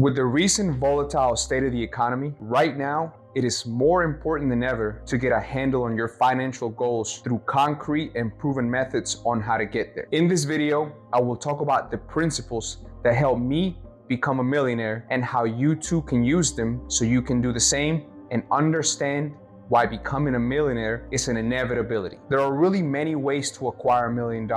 With the recent volatile state of the economy, right now, it is more important than ever to get a handle on your financial goals through concrete and proven methods on how to get there. In this video, I will talk about the principles that help me become a millionaire and how you too can use them so you can do the same and understand why becoming a millionaire is an inevitability. There are really many ways to acquire $1 million,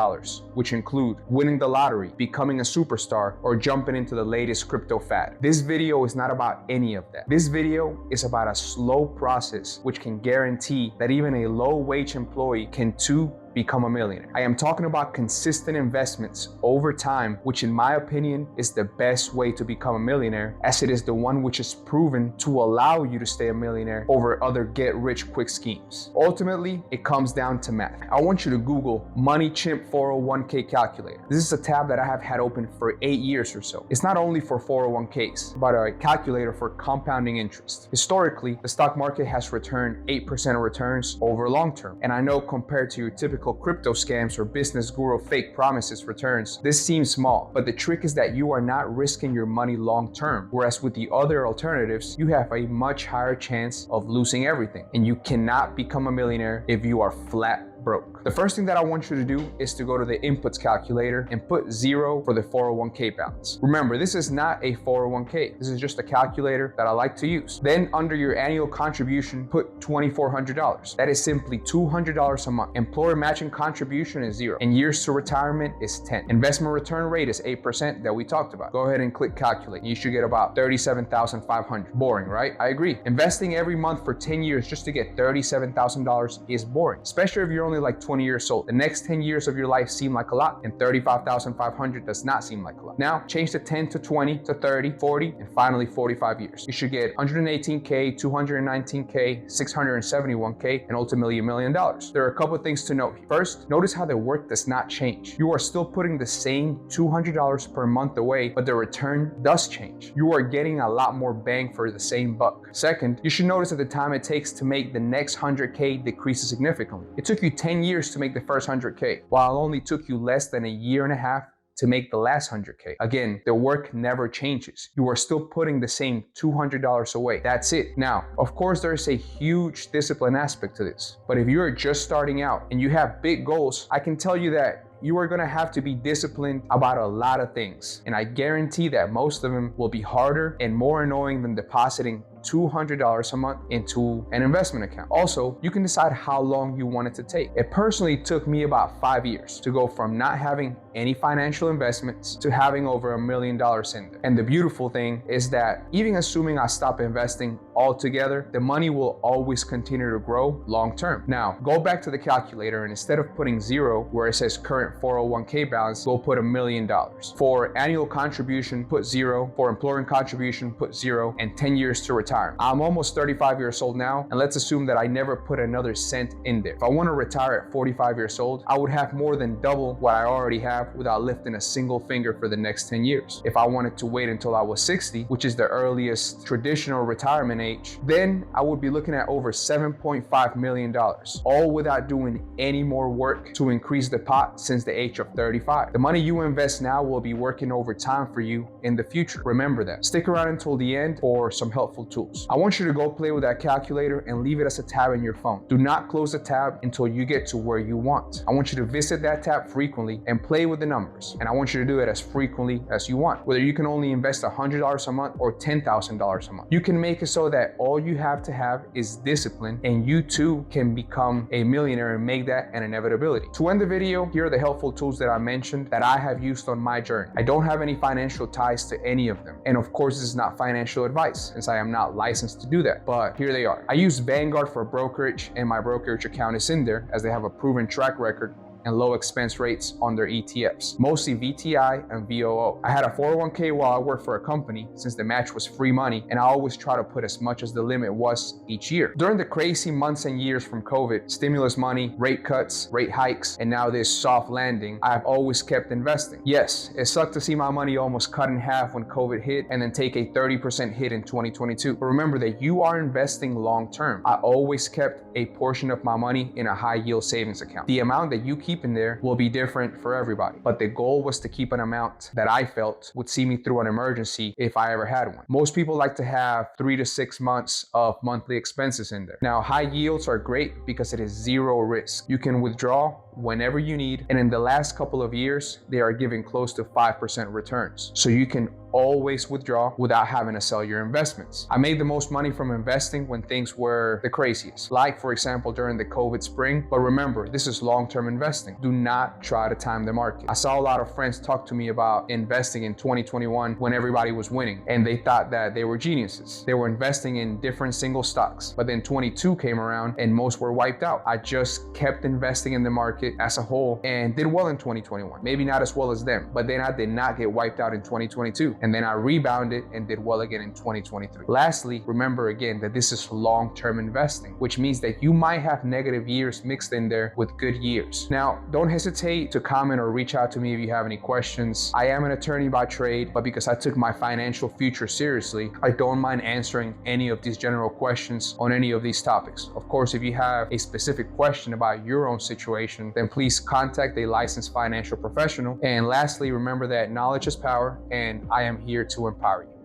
which include winning the lottery, becoming a superstar, or jumping into the latest crypto fad. This video is not about any of that. This video is about a slow process which can guarantee that even a low-wage employee can too become a millionaire. I am talking about consistent investments over time, which in my opinion is the best way to become a millionaire, as it is the one which is proven to allow you to stay a millionaire over other get-rich-quick schemes. Ultimately, it comes down to math. I want you to Google MoneyChimp 401k calculator. This is a tab that I have had open for 8 years or so. It's not only for 401ks, but a calculator for compounding interest. Historically, the stock market has returned 8% of returns over long term. And I know compared to your typical crypto scams or business guru fake promises returns, this seems small, but the trick is that you are not risking your money long term, whereas with the other alternatives, you have a much higher chance of losing everything, and you cannot become a millionaire if you are flat broke. The first thing that I want you to do is to go to the inputs calculator and put 0 for the 401k balance. Remember, this is not a 401k. This is just a calculator that I like to use. Then under your annual contribution, put $2,400. That is simply $200 a month. Employer matching contribution is 0. And years to retirement is 10. Investment return rate is 8% that we talked about. Go ahead and click calculate. You should get about $37,500. Boring, right? I agree. Investing every month for 10 years just to get $37,000 is boring, especially if you're only like 20 years old. The next 10 years of your life seem like a lot, and $35,500 does not seem like a lot. Now, change the 10 to 20 to 30, 40, and finally 45 years. You should get 118K, 219K, 671K, and ultimately $1 million. There are a couple of things to note. First, notice how the work does not change. You are still putting the same $200 per month away, but the return does change. You are getting a lot more bang for the same buck. Second, you should notice that the time it takes to make the next 100K decreases significantly. It took you 10 years to make the first 100K, while it only took you less than a year and a half to make the last 100K. Again, the work never changes. You are still putting the same $200 away. That's it. Now, of course, there's a huge discipline aspect to this, but if you are just starting out and you have big goals, I can tell you that you are gonna have to be disciplined about a lot of things. And I guarantee that most of them will be harder and more annoying than depositing $200 a month into an investment account. Also, you can decide how long you want it to take. It personally took me about 5 years to go from not having any financial investments to having over $1 million in there. And the beautiful thing is that even assuming I stop investing altogether, the money will always continue to grow long term. Now, go back to the calculator and instead of putting 0 where it says current 401k balance, go put $1 million. For annual contribution, put 0. For employer contribution, put 0. And 10 years to retire. I'm almost 35 years old now, and let's assume that I never put another cent in there. If I want to retire at 45 years old, I would have more than double what I already have without lifting a single finger for the next 10 years. If I wanted to wait until I was 60, which is the earliest traditional retirement age, then I would be looking at over $7.5 million, all without doing any more work to increase the pot since the age of 35. The money you invest now will be working overtime for you in the future. Remember that. Stick around until the end for some helpful tools. I want you to go play with that calculator and leave it as a tab in your phone. Do not close the tab until you get to where you want. I want you to visit that tab frequently and play with the numbers. And I want you to do it as frequently as you want. Whether you can only invest $100 a month or $10,000 a month. You can make it so that all you have to have is discipline, and you too can become a millionaire and make that an inevitability. To end the video, here are the helpful tools that I mentioned that I have used on my journey. I don't have any financial ties to any of them. And of course, this is not financial advice since I am not licensed to do that, but here they are. I use Vanguard for brokerage, and my brokerage account is in there as they have a proven track record and low expense rates on their ETFs, mostly VTI and VOO. I had a 401k while I worked for a company since the match was free money, and I always try to put as much as the limit was each year. During the crazy months and years from COVID, stimulus money, rate cuts, rate hikes, and now this soft landing, I have always kept investing. Yes, it sucked to see my money almost cut in half when COVID hit and then take a 30% hit in 2022. But remember that you are investing long term. I always kept a portion of my money in a high yield savings account. The amount that you keep keep in there will be different for everybody. But the goal was to keep an amount that I felt would see me through an emergency if I ever had one. Most people like to have 3 to 6 months of monthly expenses in there. Now, high yields are great because it is zero risk. You can withdraw whenever you need, and in the last couple of years, they are giving close to 5% returns. So you can always withdraw without having to sell your investments. I made the most money from investing when things were the craziest, like for example during the COVID spring. But remember, this is long-term investing. Do not try to time the market. I saw a lot of friends talk to me about investing in 2021 when everybody was winning, and they thought that they were geniuses. They were investing in different single stocks, but then 22 came around and most were wiped out. I just kept investing in the market as a whole and did well in 2021. Maybe not as well as them, but then I did not get wiped out in 2022. And then I rebounded and did well again in 2023. Lastly, remember again that this is long-term investing, which means that you might have negative years mixed in there with good years. Now, don't hesitate to comment or reach out to me if you have any questions. I am an attorney by trade, but because I took my financial future seriously, I don't mind answering any of these general questions on any of these topics. Of course, if you have a specific question about your own situation, then please contact a licensed financial professional. And lastly, remember that knowledge is power, and I am here to empower you.